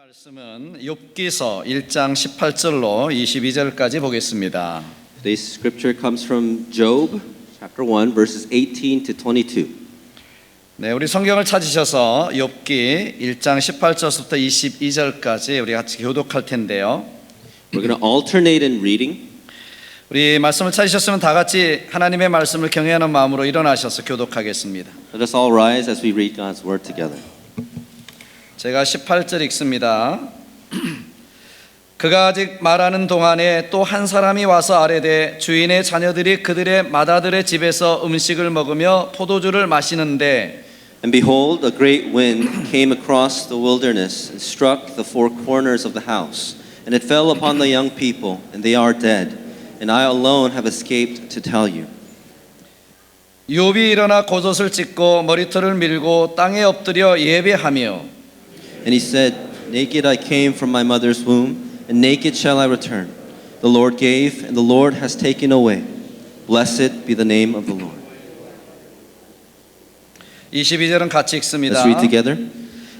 말씀은 욥기서 1장 18절로 22절까지 보겠습니다. Today's scripture comes from Job, chapter 1, verses 18 to 22. 네, 우리 성경을 찾으셔서 욥기 1장 18절부터 22절까지 우리 같이 교독할 텐데요. We're going to alternate in reading. 우리 말씀을 찾으셨으면 다 같이 하나님의 말씀을 경외하는 마음으로 일어나셔서 교독하겠습니다. Let us all rise as we read God's word together. 제가 18절 읽습니다. 그가 아직 말하는 동안에 또 한 사람이 와서 아뢰되 주인의 자녀들이 그들의 맏아들의 집에서 음식을 먹으며 포도주를 마시는데 And behold, a great wind came across the wilderness and struck the four corners of the house. And it fell upon the young people, and they are dead. And I alone have escaped to tell you. 욥이 일어나 겉옷을 찢고 머리털을 밀고 땅에 엎드려 예배하며 And he said, Naked I came from my mother's womb, and naked shall I return. The Lord gave, and the Lord has taken away. Blessed be the name of the Lord. 22절은 같이 읽습니다. Let's read together.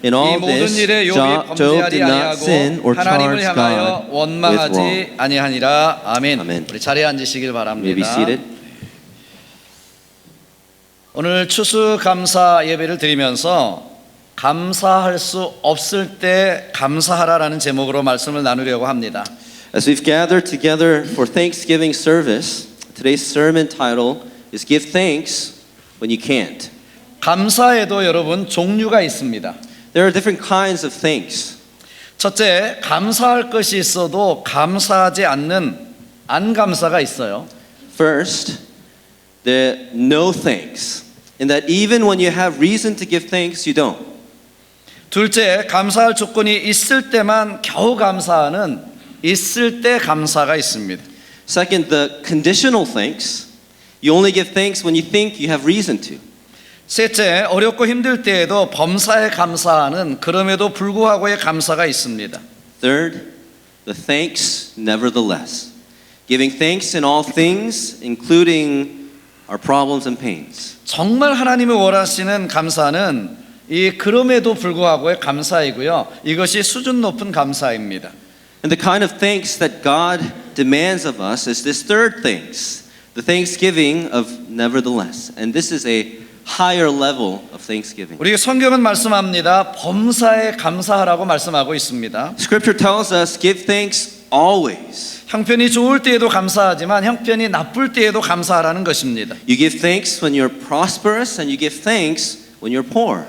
In 이 all 모든 this, 일에 욥이 Job 범죄하지 did not sin 아니하고 or 하나님을 charge 향하여 God with 원망하지 wrong. 아니하니라. 아멘. 아멘. 우리 자리에 앉으시길 May be 바랍니다. seated. 오늘 추수감사 예배를 드리면서 감사할 수 없을 때 감사하라라는 제목으로 말씀을 나누려고 합니다. As we've gathered together for Thanksgiving service, today's sermon title is Give Thanks When You Can't. 감사에도 여러분 종류가 있습니다. There are different kinds of thanks. 첫째, 감사할 것이 있어도 감사하지 않는 안감사가 있어요. First, the no thanks, in that even when you have reason to give thanks, you don't. 둘째, 감사할 조건이 있을 때만 겨우 감사하는 있을 때 감사가 있습니다. Second, the conditional thanks, you only give thanks when you think you have reason to. 셋째, 어렵고 힘들 때에도 범사에 감사하는 그럼에도 불구하고의 감사가 있습니다. Third, the thanks nevertheless, giving thanks in all things, including our problems and pains. 정말 하나님이 원하시는 감사는 이 그럼에도 불구하고의 감사이고요. 이것이 수준 높은 감사입니다. And the kind of thanks that God demands of us is this third thanks, the thanksgiving of nevertheless. And this is a higher level of thanksgiving. 우리 성경은 말씀합니다. 범사에 감사하라고 말씀하고 있습니다. Scripture tells us give thanks always. 형편이 좋을 때에도 감사하지만 형편이 나쁠 때에도 감사하라는 것입니다. You give thanks when you're prosperous and you give thanks when you're poor.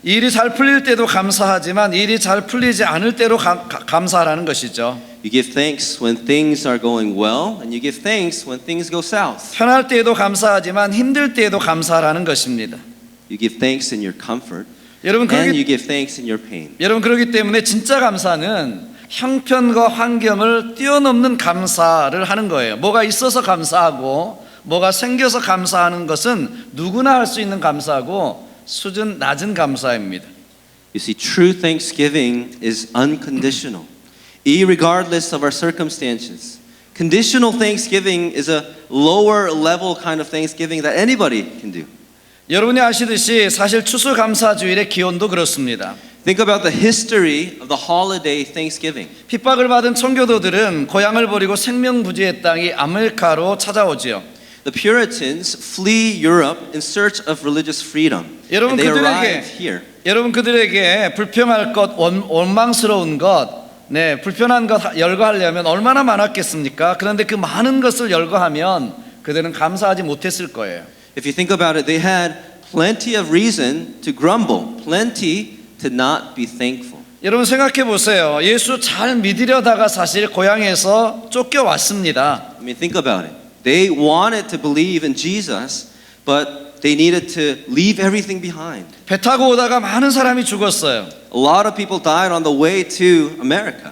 일이 잘 풀릴 때도 감사하지만 일이 잘 풀리지 않을 때도 감사하라는 것이죠. You give thanks when things are going well and you give thanks when things go south. 편할 때에도 감사하지만 힘들 때에도 감사하라는 것입니다. You give thanks in your comfort 여러분 and you 그러기, give thanks in your pain. 여러분 그러기 때문에 진짜 감사는 형편과 환경을 뛰어넘는 감사를 하는 거예요. 뭐가 있어서 감사하고 뭐가 생겨서 감사하는 것은 누구나 할 수 있는 감사고 수준 낮은 감사입니다. You see, true thanksgiving is unconditional, irregardless of our circumstances. Conditional thanksgiving is a lower level kind of thanksgiving that anybody can do. 여러분이 아시듯이 사실 추수감사주일의 기원도 그렇습니다. Think about the history of the holiday Thanksgiving. 핍박을 받은 청교도들은 고향을 버리고 생명부지의 땅이 아메리카로 찾아오지요. The Puritans flee Europe in search of religious freedom. 여러분 And they arrived here. 여러분 그들에게 불평할 것, 원망스러운 것, 불편한 것 열거하려면 얼마나 많았겠습니까? 그런데 그 많은 것을 열거하면 그들은 감사하지 못했을 거예요. If you think about it, they had plenty of reason to grumble, plenty to not be thankful. 여러분 생각해 보세요. 예수 잘 믿으려다가 사실 고향에서 쫓겨왔습니다. I mean, think about it. They wanted to believe in Jesus, but they needed to leave everything behind. 배 타고 오다가 많은 사람이 죽었어요. A lot of people died on the way to America.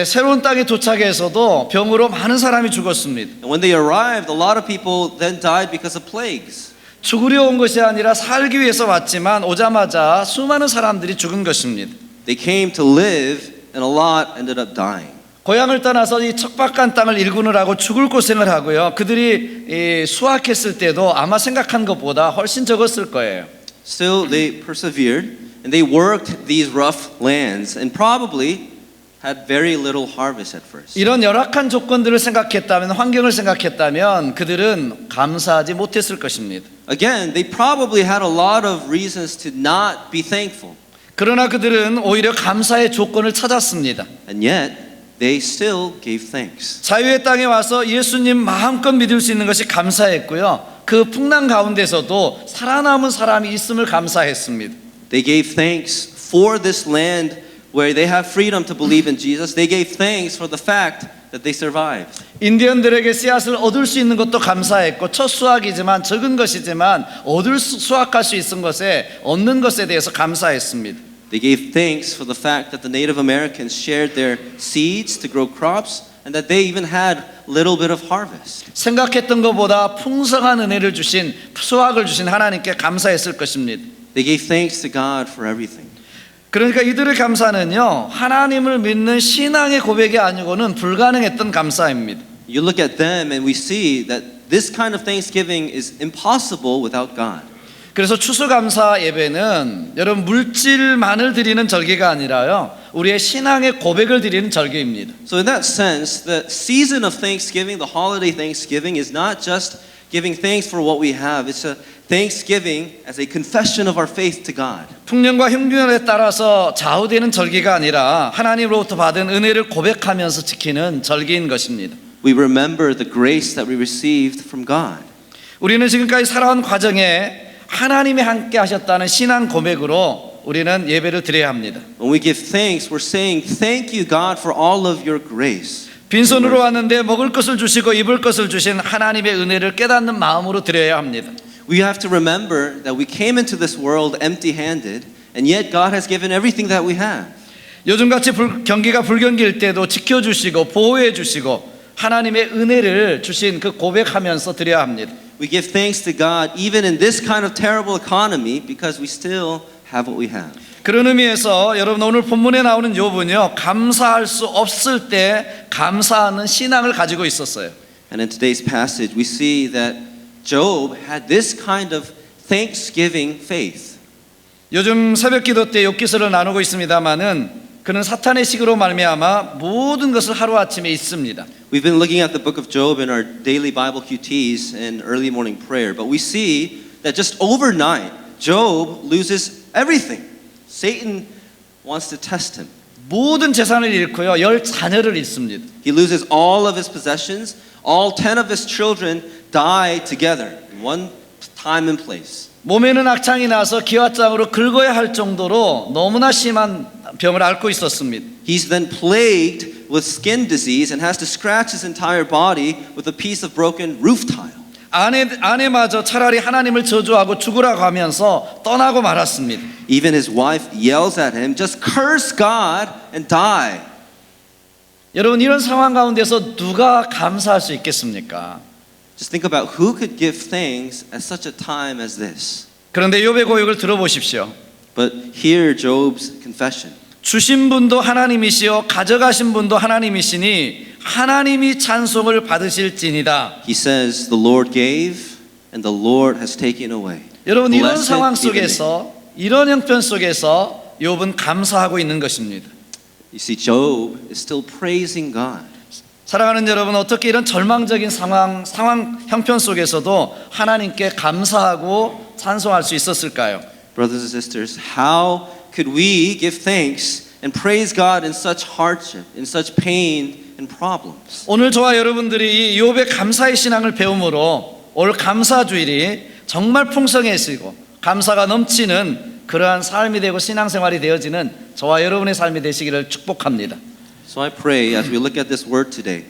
새로운 땅에 도착해서도 병으로 많은 사람이 죽었습니다. And when they arrived, a lot of people then died because of plagues. 죽으려 온 것이 아니라 살기 위해서 왔지만 오자마자 수많은 사람들이 죽은 것입니다. They came to live, and a lot ended up dying. 고향을 떠나서 이 척박한 땅을 일구느라고 죽을 고생을 하고요. 그들이 수확했을 때도 아마 생각한 것보다 훨씬 적었을 거예요. Still, they persevered, And they worked these rough lands and probably had very little harvest at first. 이런 열악한 조건들을 생각했다면, 환경을 생각했다면 그들은 감사하지 못했을 것입니다. Again, they probably had a lot of reasons to not be thankful. 그러나 그들은 오히려 감사의 조건을 찾았습니다. And yet, they still gave thanks. 자유의 땅에 와서 예수님 마음껏 믿을 수 있는 것이 감사했고요. 그 풍랑 가운데서도 살아남은 사람이 있음을 감사했습니다. They gave thanks for this land where they have freedom to believe in Jesus. They gave thanks for the fact that they survived. 인디언들에게 씨앗을 얻을 수 있는 것도 감사했고, 첫 수확이지만 적은 것이지만 수확할 수 있은 것에, 얻는 것에 대해서 감사했습니다. They gave thanks for the fact that the Native Americans shared their seeds to grow crops and that they even had little bit of harvest. 생각했던 것보다 풍성한 은혜를 주신, 수확을 주신 하나님께 감사했을 것입니다. They gave thanks to God for everything. 그러니까 이들의 감사는요, 하나님을 믿는 신앙의 고백이 아니고는 불가능했던 감사입니다. You look at them and we see that this kind of thanksgiving is impossible without God. 그래서 추수감사 예배는 여러분 물질만을 드리는 절기가 아니라요, 우리의 신앙의 고백을 드리는 절기입니다. So in that sense, the season of Thanksgiving, the holiday Thanksgiving, is not just giving thanks for what we have. It's a thanksgiving as a confession of our faith to God. 풍년과 흉년에 따라서 좌우되는 절기가 아니라 하나님으로부터 받은 은혜를 고백하면서 지키는 절기인 것입니다. We remember the grace that we received from God. 우리는 지금까지 살아온 과정에 하나님이 함께 하셨다는 신앙 고백으로 우리는 예배를 드려야 합니다. When we give thanks, we're saying, thank you, God, for all of your grace. 빈손으로 왔는데 먹을 것을 주시고 입을 것을 주신 하나님의 은혜를 깨닫는 마음으로 드려야 합니다. We have to remember that we came into this world empty-handed, and yet God has given everything that we have. 요즘같이 경기가 불경기일 때도 지켜주시고 보호해주시고 하나님의 은혜를 주신 그 고백하면서 드려야 합니다. We give thanks to God even in this kind of terrible economy because we still have what we have. 그런 의미에서 여러분 오늘 본문에 나오는 욥은요, 감사할 수 없을 때 감사하는 신앙을 가지고 있었어요. And in today's passage we see that Job had this kind of thanksgiving faith. 요즘 새벽 기도 때 욥기서를 나누고 있습니다마는 그는 사탄의 식으로 말미암아 모든 것을 하루아침에 잊습니다. We've been looking at the book of Job in our daily Bible QTs and early morning prayer, but we see that just overnight Job loses everything. Satan wants to test him. 모든 재산을 잃고요, 10 자녀를 잃습니다. He loses all of his possessions. All 10 of his children die together in one time and place. 몸에는 악창이 나서 기와장으로 긁어야 할 정도로 너무나 심한 병을 앓고 있었습니다. He's then plagued with skin disease and has to scratch his entire body with a piece of broken roof tile. 아내마저 차라리 하나님을 저주하고 죽으라고 하면서 떠나고 말았습니다. Even his wife yells at him, just curse God and die. 여러분 이런 상황 가운데서 누가 감사할 수 있겠습니까? Just think about who could give thanks at such a time as this. 그런데 욥의 고백을 들어보십시오. But hear Job's confession. 주신 분도 하나님이시요 가져가신 분도 하나님이시니 하나님이 찬송을 받으실지니다. He says, the Lord gave and the Lord has taken away. 여러분 이런 Blessed 상황 be the name. 속에서, 이런 형편 속에서 욥은 감사하고 있는 것입니다. You see, Job is still praising God. 사랑하는 여러분, 어떻게 이런 절망적인 상황 형편 속에서도 하나님께 감사하고 찬송할 수 있었을까요? Brothers and sisters, how could we give thanks and praise God in such hardship, in such pain and problems? 오늘 저와 여러분들이 이 욥의 감사의 신앙을 배움으로 올 감사주일이 정말 풍성해지고 감사가 넘치는 그러한 삶이 되고 신앙생활이 되어지는 저와 여러분의 삶이 되시기를 축복합니다. So I pray as we look at this word today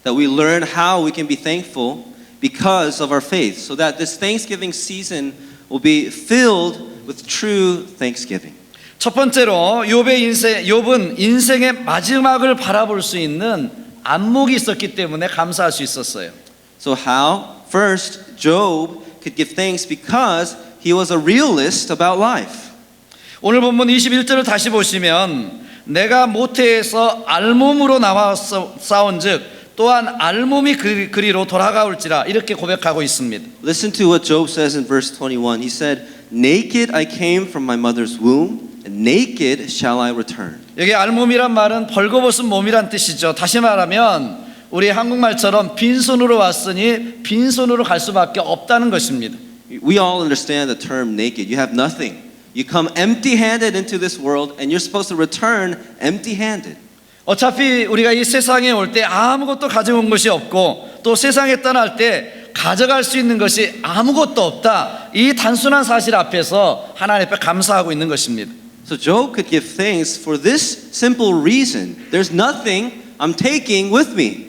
that we learn how we can be thankful because of our faith so that this Thanksgiving season will be filled with true thanksgiving. 첫 번째로 욥은 인생의 마지막을 바라볼 수 있는 안목이 있었기 때문에 감사할 수 있었어요. So how? First, Job could give thanks because he was a realist about life. 오늘 본문 21절을 다시 보시면 내가 모태에서 알몸으로 나와 싸운즉 또한 알몸이 그리로 돌아가올지라 이렇게 고백하고 있습니다. Listen to what Job says in verse 21. He said, naked I came from my mother's womb, and naked shall I return. 여기 알몸이란 말은 벌거벗은 몸이란 뜻이죠. 다시 말하면 우리 한국말처럼 빈손으로 왔으니 빈손으로 갈 수밖에 없다는 것입니다. We all understand the term naked. You have nothing. You come empty-handed into this world and you're supposed to return empty-handed. 어차피 우리가 이 세상에 올 때 아무것도 가져온 것이 없고 또 세상에 떠날 때 가져갈 수 있는 것이 아무것도 없다. 이 단순한 사실 앞에서 하나님 앞에 감사하고 있는 것입니다. So Job could give thanks for this simple reason. There's nothing I'm taking with me.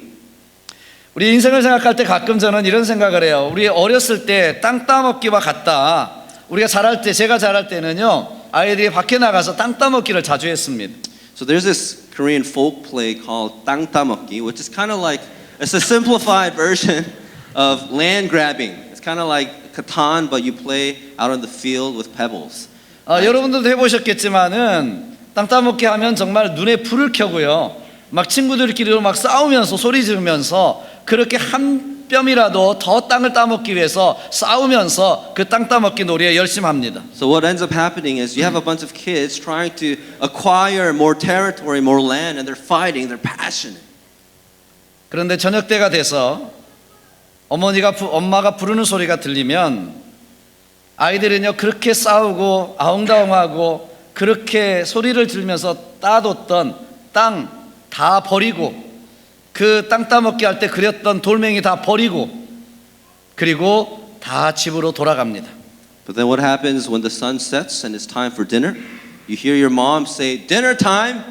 우리 인생을 생각할 때 가끔 저는 이런 생각을 해요. 우리 어렸을 때 땅 따먹기와 같다. 우리가 자랄 때, 제가 자랄 때는요, 아이들이 밖에 나가서 땅 따먹기를 자주 했습니다. So there's this Korean folk play called 땅 따먹기, which is kind of like, it's a simplified version of land grabbing. It's kind of like Catan, but you play out on the field with pebbles. 여러분들도 해보셨겠지만은 땅 따먹기 하면 정말 눈에 불을 켜고요. 막 친구들끼리도 막 싸우면서 소리 지르면서 그렇게 한 뼘이라도 더 땅을 따먹기 위해서 싸우면서 그 땅 따먹기 놀이에 열심합니다. So what ends up happening is you have a bunch of kids trying to acquire more territory, more land, and they're fighting, they're passionate. 그런데 저녁 때가 돼서 엄마가 부르는 소리가 들리면 아이들은요 그렇게 싸우고 아웅다웅하고 그렇게 소리를 들으면서 따뒀던 땅 다 버리고 그 땅 따먹기 할 때 그렸던 돌멩이 다 버리고 그리고 다 집으로 돌아갑니다. But then what happens when the sun sets and it's time for dinner? You hear your mom say, dinner time,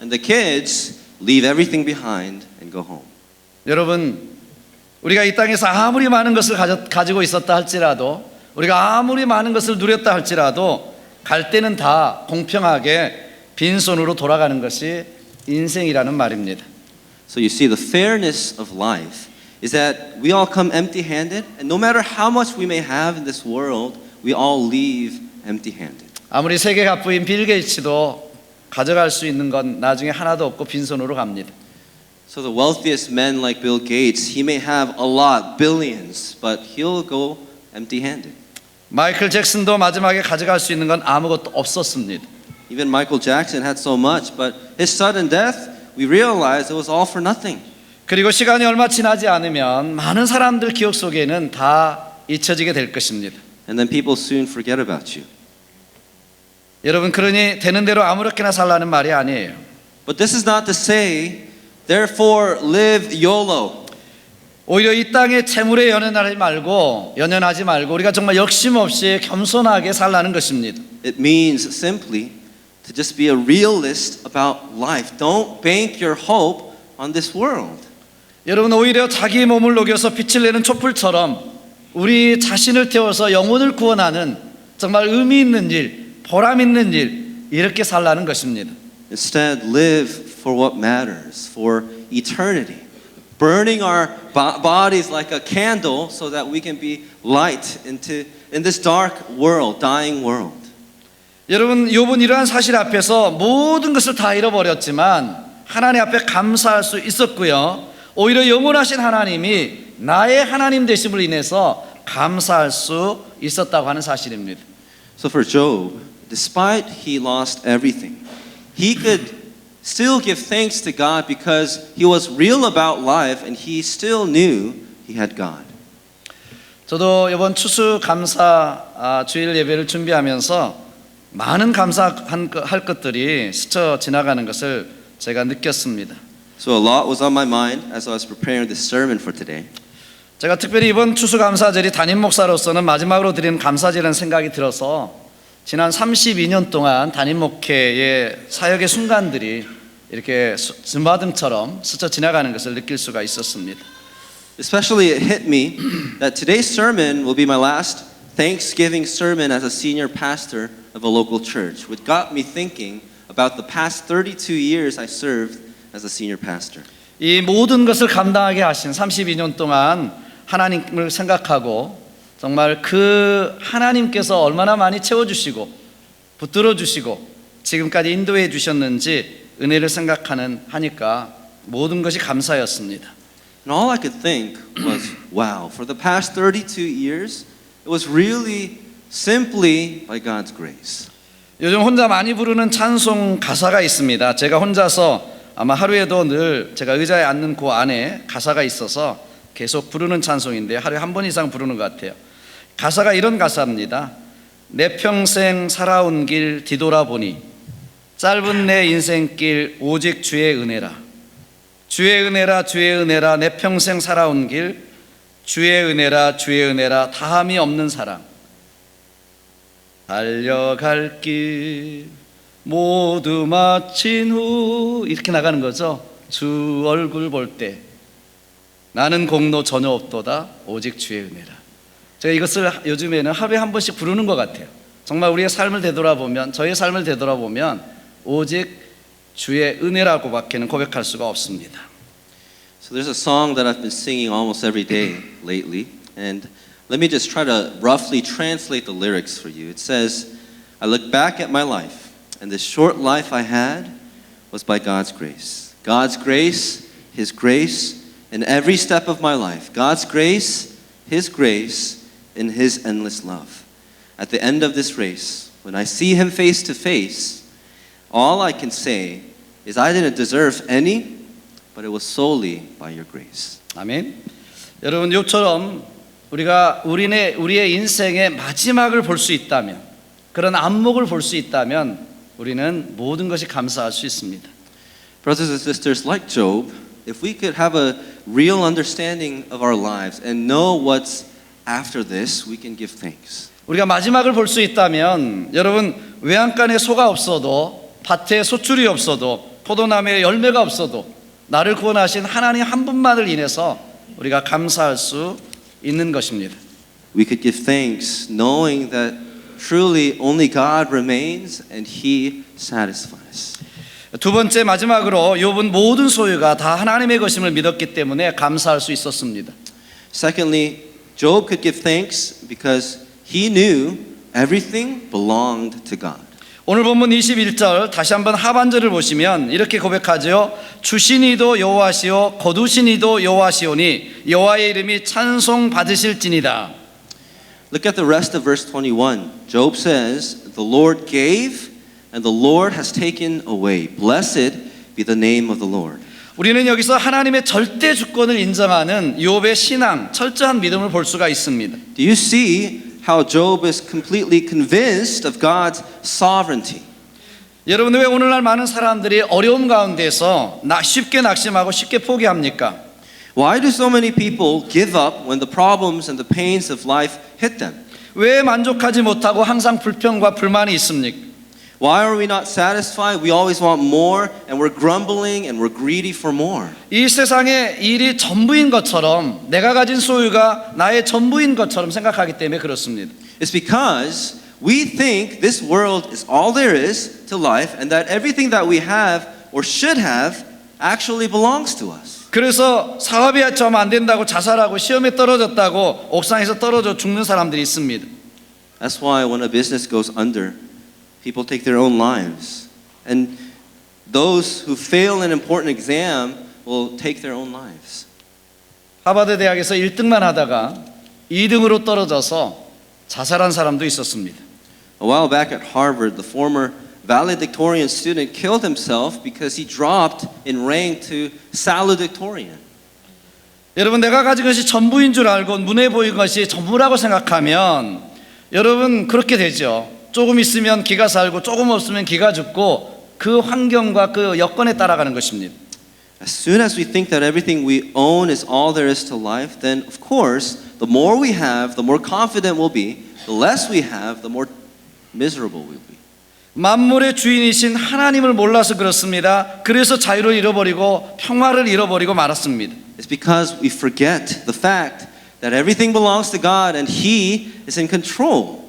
and the kids leave everything behind and go home. 여러분, 우리가 이 땅에서 아무리 많은 것을 가지고 있었다 할지라도 우리가 아무리 많은 것을 누렸다 할지라도 갈 때는 다 공평하게 빈손으로 돌아가는 것이 인생이라는 말입니다. So you see, the fairness of life is that we all come empty-handed, and no matter how much we may have in this world, we all leave empty-handed. 아무리 세계 갑부인 빌 게이츠도 가져갈 수 있는 건 나중에 하나도 없고 빈손으로 갑니다. So the wealthiest men like Bill Gates, he may have a lot, billions, but he'll go empty-handed. 마이클 잭슨도 마지막에 가져갈 수 있는 건 아무것도 없었습니다. Even Michael Jackson had so much, but his sudden death, we realized it was all for nothing. 그리고 시간이 얼마 지나지 않으면 많은 사람들 기억 속에는 다 잊혀지게 될 것입니다. And then people soon forget about you. 여러분, 그러니 되는 대로 아무렇게나 살라는 말이 아니에요. But this is not to say, therefore live YOLO. 오히려 이 땅에 채물에 연연하지 말고 우리가 정말 욕심없이 겸손하게 살라는 것입니다. It means simply to just be a realist about life. Don't bank your hope on this world. 여러분, 오히려 자기 몸을 녹여서 빛을 내는 촛불처럼 우리 자신을 태워서 영혼을 구원하는 정말 의미 있는 일, 보람 있는 일, 이렇게 살라는 것입니다. Instead, live for what matters, for eternity. Burning our bodies like a candle so that we can be light in this dark world, dying world. 여러분, 욥은 이러한 사실 앞에서 모든 것을 다 잃어버렸지만 하나님 앞에 감사할 수 있었고요. 오히려 영원하신 하나님이 나의 하나님 되심을 인해서 감사할 수 있었다고 하는 사실입니다. So for Job, despite he lost everything, he could still give thanks to God because he was real about life and he still knew he had God. 저도 이번 추수 감사 주일 예배를 준비하면서 많은 감사할 것들이 스쳐 지나가는 것을 제가 느꼈습니다. So a lot was on my mind as I was preparing this sermon for today. 제가 특별히 이번 추수 감사절이 담임 목사로서는 마지막으로 드리는 감사절이라는 생각이 들어서 지난 32년 동안 담임 목회의 사역의 순간들이 이렇게 즈마등처럼 스쳐 지나가는 것을 느낄 수가 있었습니다. Especially it hit me that today's sermon will be my last Thanksgiving sermon as a senior pastor of a local church, which got me thinking about the past 32 years I served as a senior pastor. 이 모든 것을 감당하게 하신 32년 동안 하나님을 생각하고 정말 그 하나님께서 얼마나 많이 채워주시고 붙들어 주시고 지금까지 인도해 주셨는지 은혜를 하니까 모든 것이 감사였습니다. And all I could think was, wow, for the past 32 years, it was really simply by God's grace. 요즘 혼자 많이 부르는 찬송 가사가 있습니다. 제가 혼자서 아마 하루에도 늘 제가 의자에 앉는 그 안에 가사가 있어서 계속 부르는 찬송인데 하루에 한 번 이상 부르는 것 같아요. 가사가 이런 가사입니다. 내 평생 살아온 길 뒤돌아보니 짧은 내 인생길 오직 주의 은혜라. 주의 은혜라 주의 은혜라 내 평생 살아온 길 주의 은혜라 주의 은혜라 다함이 없는 사랑. 달려갈 길 모두 마친 후 이렇게 나가는 거죠. 주 얼굴 볼 때 나는 공로 전혀 없도다 오직 주의 은혜라. 제가 이것을 요즘에는 하루에 한 번씩 부르는 것 같아요. 정말 우리의 삶을 되돌아보면 저의 삶을 되돌아보면 오직 주의 은혜라고밖에는 고백할 수가 없습니다. So there's a song that I've been singing almost every day lately, and let me just try to roughly translate the lyrics for you. It says, I look back at my life, and the short life I had was by God's grace. God's grace, His grace, in every step of my life. God's grace, in His endless love. At the end of this race, when I see Him face to face, all I can say is I didn't deserve any, but it was solely by your grace. 아멘. 여러분 이처럼 우리가 우리의 인생의 마지막을 볼 수 있다면, 그런 안목을 볼 수 있다면 우리는 모든 것이 감사할 수 있습니다. Brothers and sisters, like Job, if we could have a real understanding of our lives and know what's after this, we can give thanks. 우리가 마지막을 볼 수 있다면 여러분 외양간에 소가 없어도 밭에 소출이 없어도 포도나무에 열매가 없어도 나를 구원하신 하나님 한 분만을 인해서 우리가 감사할 수 있는 것입니다. We could give thanks knowing that truly only God remains and He satisfies. 두 번째 마지막으로 욥은 모든 소유가 다 하나님의 것임을 믿었기 때문에 감사할 수 있었습니다. Secondly, Job could give thanks because he knew everything belonged to God. 오늘 본문 21절 다시 한번 하반절을 보시면 이렇게 고백하죠. 주신 이도 여호와시오 거두신 이도 여호와시오니 여호와의 이름이 찬송 받으실지니다. Look at the rest of verse 21. Job says, the Lord gave and the Lord has taken away. Blessed be the name of the Lord. 우리는 여기서 하나님의 절대 주권을 인정하는 욥의 신앙, 철저한 믿음을 볼 수가 있습니다. Do you see how Job is completely convinced of God's sovereignty? 여러분 왜 오늘날 많은 사람들이 어려움 가운데서 쉽게 낙심하고 쉽게 포기합니까? Why do so many people give up when the problems and the pains of life hit them? 왜 만족하지 못하고 항상 불평과 불만이 있습니까? Why are we not satisfied? We always want more and we're grumbling and we're greedy for more. 이 세상의 일이 전부인 것처럼 내가 가진 소유가 나의 전부인 것처럼 생각하기 때문에 그렇습니다. It's because we think this world is all there is to life and that everything that we have or should have actually belongs to us. 그래서 사업이 좀 안 된다고 자살하고 시험에 떨어졌다고 옥상에서 떨어져 죽는 사람들이 있습니다. That's why when a business goes under, people take their own lives. And those who fail an important exam will take their own lives. 하버드 대학에서 1등만 하다가 2등으로 떨어져서 자살한 사람도 있었습니다. A while back at Harvard, the former valedictorian student killed himself because he dropped in rank to salutatorian. 여러분 내가 가진 것이 전부인 줄 알고 눈에 보이는 것이 전부라고 생각하면 여러분 그렇게 되죠. 조금 있으면 기가 살고 조금 없으면 기가 죽고 그 환경과 그 여건에 따라가는 것입니다. As soon as we think that everything we own is all there is to life, then of course, the more we have, the more confident we'll be. The less we have, the more miserable we'll be. 만물의 주인이신 하나님을 몰라서 그렇습니다. 그래서 자유를 잃어버리고 평화를 잃어버리고 말았습니다. It's because we forget the fact that everything belongs to God and He is in control.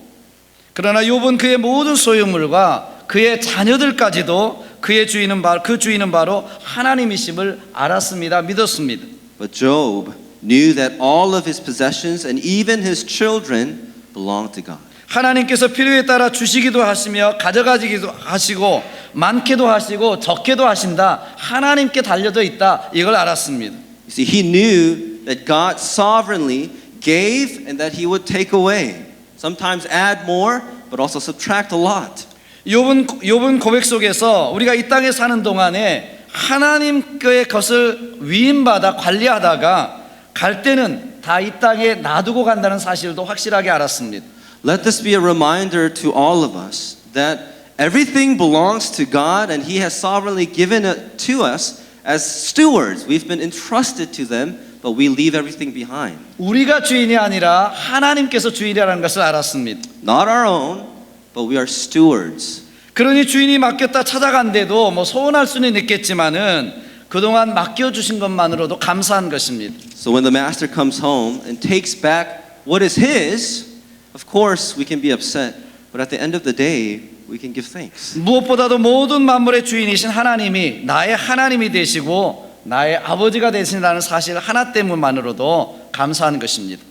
그러나 욥은 그의 모든 소유물과 그의 자녀들까지도 그 주인은 바로 하나님이심을 알았습니다. 믿었습니다. But Job knew that all of his possessions and even his children belonged to God. 하나님께서 필요에 따라 주시기도 하시며 가져가기도 하시고 많게도 하시고 적게도 하신다. 하나님께 달려져 있다. 이걸 알았습니다. You see, he knew that God sovereignly gave and that He would take away. Sometimes add more, but also subtract a lot. 욥은 고백 속에서 우리가 이 땅에 사는 동안에 하나님의 것을 위임받아 관리하다가 갈 때는 다 이 땅에 놔두고 간다는 사실도 확실하게 알았습니다. Let this be a reminder to all of us that everything belongs to God and He has sovereignly given it to us as stewards. We've been entrusted to them, but we leave everything behind. 우리가 주인이 아니라 하나님께서 주인이라는 것을 알았습니다. Not our own, but we are stewards. 그러니 주인이 맡겼다 찾아간데도 뭐 서운할 수는 있겠지만은 그동안 맡겨주신 것만으로도 감사한 것입니다. So when the master comes home and takes back what is his, of course we can be upset, but at the end of the day, we can give thanks. 무엇보다도 모든 만물의 주인이신 하나님이 나의 하나님이 되시고 나의 아버지가 되신다는 사실 하나 때문만으로도 감사한 것입니다.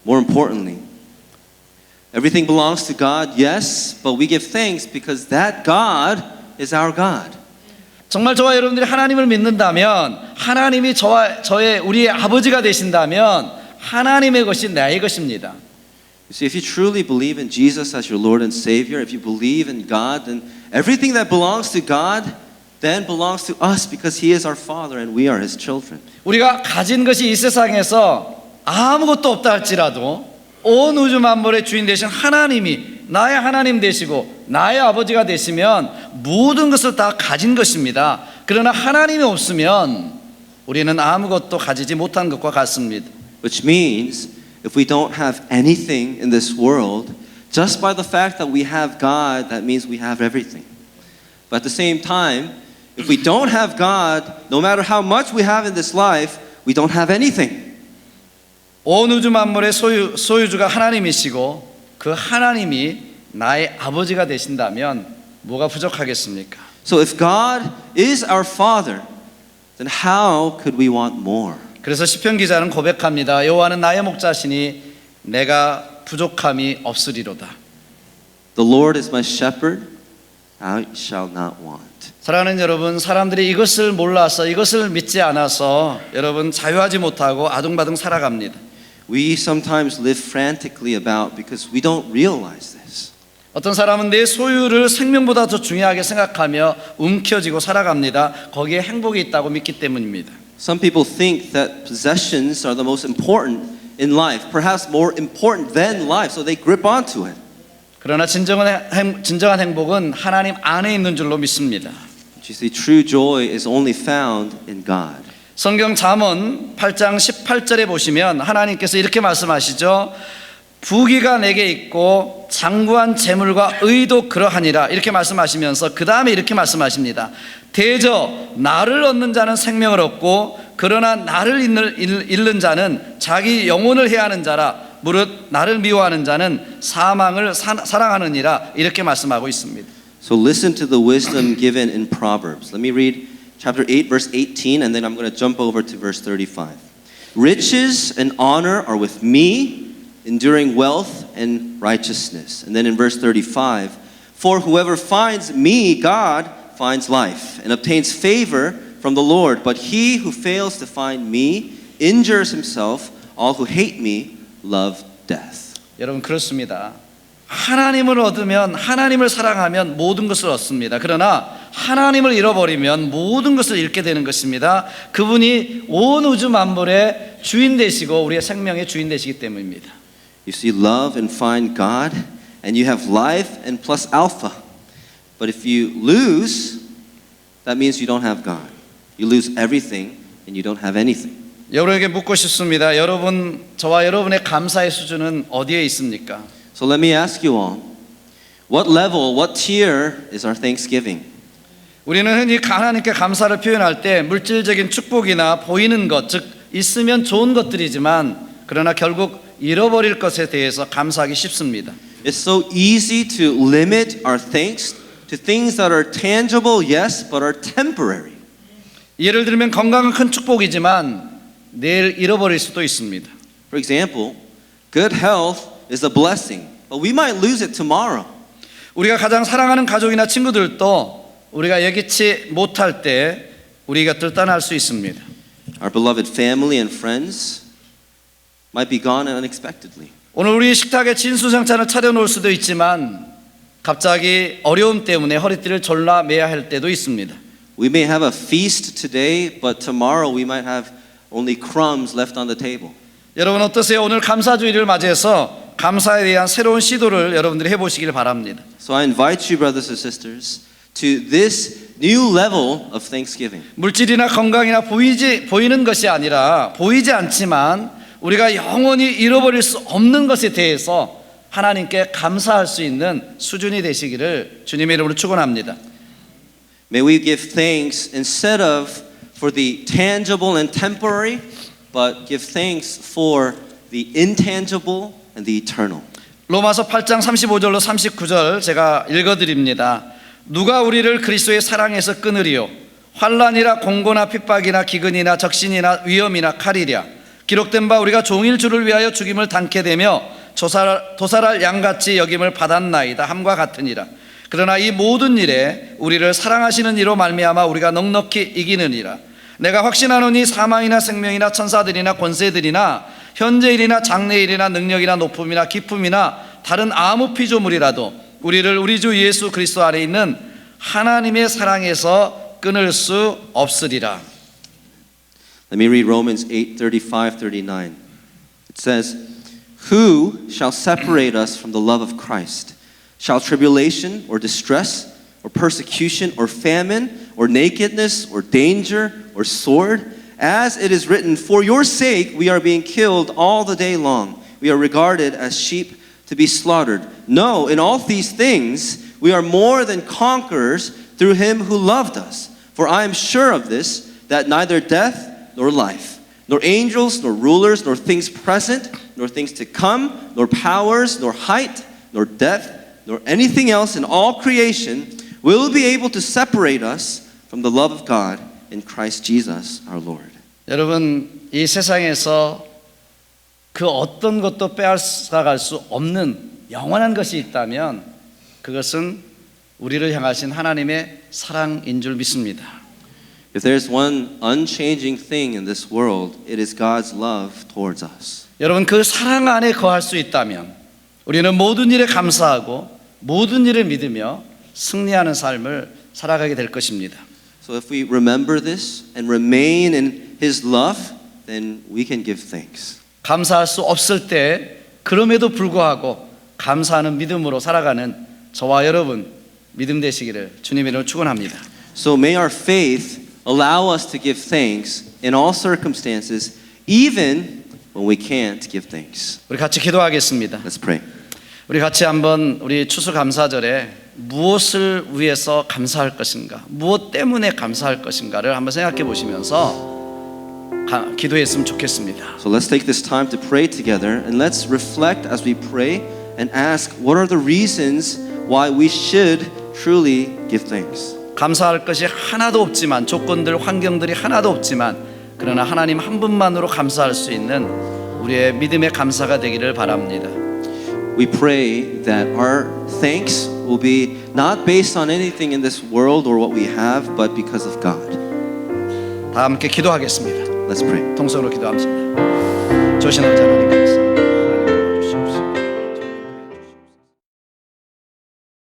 More importantly, everything belongs to God, yes, but we give thanks because that God is our God. 정말 저와 여러분들이 하나님을 믿는다면 하나님이 우리의 아버지가 되신다면 하나님의 것이 나의 것입니다. You see, if you truly believe in Jesus as your Lord and Savior, if you believe in God, then everything that belongs to God then belongs to us because He is our Father and we are His children. 우리가 가진 것이 이 세상에서 아무것도 없다 할지라도 온 우주 만물의 주인 되신 하나님이 나의 하나님 되시고 나의 아버지가 되시면 모든 것을 다 가진 것입니다. 그러나 하나님이 없으면 우리는 아무것도 가지지 못한 것과 같습니다. Which means if we don't have anything in this world, just by the fact that we have God, that means we have everything. But at the same time, if we don't have God, no matter how much we have in this life, we don't have anything. 온 우주 만물의 소유주가 하나님이시고 그 하나님이 나의 아버지가 되신다면 뭐가 부족하겠습니까? So if God is our Father, then how could we want more? 그래서 시편 기자는 고백합니다. 여호와는 나의 목자시니 내가 부족함이 없으리로다. The Lord is my shepherd, I shall not want. 사랑하는 여러분, 사람들이 이것을 몰라서 이것을 믿지 않아서 여러분 자유하지 못하고 아둥바둥 살아갑니다. We sometimes live frantically about because we don't realize this. 어떤 사람은 내 소유를 생명보다 더 중요하게 생각하며 움켜쥐고 살아갑니다. 거기에 행복이 있다고 믿기 때문입니다. Some people think that possessions are the most important in life, perhaps more important than life, so they grip onto it. 그러나 진정한 행복은 하나님 안에 있는 줄로 믿습니다. But you see, true joy is only found in God. 성경 잠언 8장 18절에 보시면 하나님께서 이렇게 말씀하시죠. 부귀가 내게 있고 장구한 재물과 의도 그러하니라 이렇게 말씀하시면서 그 다음에 이렇게 말씀하십니다. 대저 나를 얻는 자는 생명을 얻고 그러나 나를 잃는 자는 자기 영혼을 해하는 자라 무릇 나를 미워하는 자는 사망을 사랑하느니라 이렇게 말씀하고 있습니다. So listen to the wisdom given in Proverbs. Let me read chapter 8 verse 18 and then I'm going to jump over to verse 35. Riches and honor are with me, enduring wealth and righteousness. And then in verse 35, for whoever finds me, God, finds life and obtains favor from the Lord. But he who fails to find me injures himself. All who hate me love death. 여러분 그렇습니다. 하나님을 얻으면 하나님을 사랑하면 모든 것을 얻습니다. 그러나 하나님을 잃어버리면 모든 것을 잃게 되는 것입니다. 그분이 온 우주 만물의 주인 되시고 우리의 생명의 주인 되시기 때문입니다. You see, love and find God, and you have life and plus alpha. But if you lose, that means you don't have God. You lose everything, and you don't have anything. 여러분에게 묻고 싶습니다. 저와 여러분의 감사의 수준은 어디에 있습니까? So let me ask you all, what level, what tier is our thanksgiving? 우리는 흔히 하나님께 감사를 표현할 때 물질적인 축복이나 보이는 것, 즉 있으면 좋은 것들이지만 그러나 결국 잃어버릴 것에 대해서 감사하기 쉽습니다. It's so easy to limit our thanks to things that are tangible, yes, but are temporary. 예를 들면 건강은 큰 축복이지만 내일 잃어버릴 수도 있습니다. For example, good health is a blessing, but we might lose it tomorrow. 우리가 가장 사랑하는 가족이나 친구들도 우리가 예기치 못할 때 우리 곁을 떠날 수 있습니다. Our beloved family and friends might be gone unexpectedly. 오늘 우리 식탁에 진수성찬을 차려놓을 수도 있지만 갑자기 어려움 때문에 허리띠를 졸라매야 할 때도 있습니다. We may have a feast today, but tomorrow we might have only crumbs left on the table. 여러분 어떠세요? 오늘 감사주일을 맞이해서 감사에 대한 새로운 시도를 여러분들이 해보시길 바랍니다. So I invite you, brothers and sisters, to this new level of thanksgiving. 물질이나 건강이나 보이는 것이 아니라 보이지 않지만 우리가 영원히 잃어버릴 수 없는 것에 대해서 하나님께 감사할 수 있는 수준이 되시기를 주님의 이름으로 축원합니다. May we give thanks instead of for the tangible and temporary, but give thanks for the intangible and the eternal. 로마서 8장 35절로 39절 제가 읽어드립니다. 누가 우리를 그리스도의 사랑에서 끊으리요? 환난이나 공고나 핍박이나 기근이나 적신이나 위험이나 칼이랴. 기록된 바 우리가 종일 주를 위하여 죽임을 당케 되며 도살할 양같이 여김을 받았나이다 함과 같으니라. 그러나 이 모든 일에 우리를 사랑하시는 이로 말미암아 우리가 넉넉히 이기느니라. 내가 확신하노니 사망이나 생명이나 천사들이나 권세들이나 현재일이나 장래일이나 능력이나 높음이나 기품이나 다른 아무 피조물이라도 우리를 우리 주 예수 그리스도 안에 있는 하나님의 사랑에서 끊을 수 없으리라. Let me read Romans 8:35-39. It says, "Who shall separate us from the love of Christ? Shall tribulation or distress or persecution or famine or nakedness or danger or sword? As it is written, for your sake we are being killed all the day long. We are regarded as sheep to be slaughtered. No, in all these things we are more than conquerors through him who loved us. For I am sure of this, that neither death nor life, nor angels, nor rulers, nor things present, nor things to come, nor powers, nor height, nor depth, nor anything else in all creation will be able to separate us from the love of God in Christ Jesus our Lord." 여러분 이 세상에서 그 어떤 것도 빼앗아갈 수 없는 영원한 것이 있다면 그것은 우리를 향하신 하나님의 사랑인 줄 믿습니다. If there's one unchanging thing in this world, it is God's love towards us. 여러분 그 사랑 안에 거할 수 있다면 우리는 모든 일에 감사하고 모든 일을 믿으며 승리하는 삶을 살아가게 될 것입니다. So if we remember this and remain in His love, then we can give thanks. 감사할 수 없을 때 그럼에도 불구하고 감사하는 믿음으로 살아가는 저와 여러분 믿음 되시기를 주님의 이름으로 축원합니다. So may our faith allow us to give thanks in all circumstances, even when we can't give thanks. 우리 같이 기도하겠습니다. Let's pray. 우리 같이 한번 우리 추수감사절에 무엇을 위해서 감사할 것인가, 무엇 때문에 감사할 것인가를 한번 생각해 보시면서 기도했으면 좋겠습니다. So let's take this time to pray together, and let's reflect as we pray and ask, what are the reasons why we should truly give thanks? 감사할 것이 하나도 없지만, 조건들, 환경들이 하나도 없지만, 그러나 하나님 한 분만으로 감사할 수 있는 우리의 믿음의 감사가 되기를 바랍니다. We pray that our thanks will be not based on anything in this world or what we have, but because of God. 다 함께 기도하겠습니다. Let's pray. 통성으로 기도합시다. 조신 아버지 하나님 감사합니다.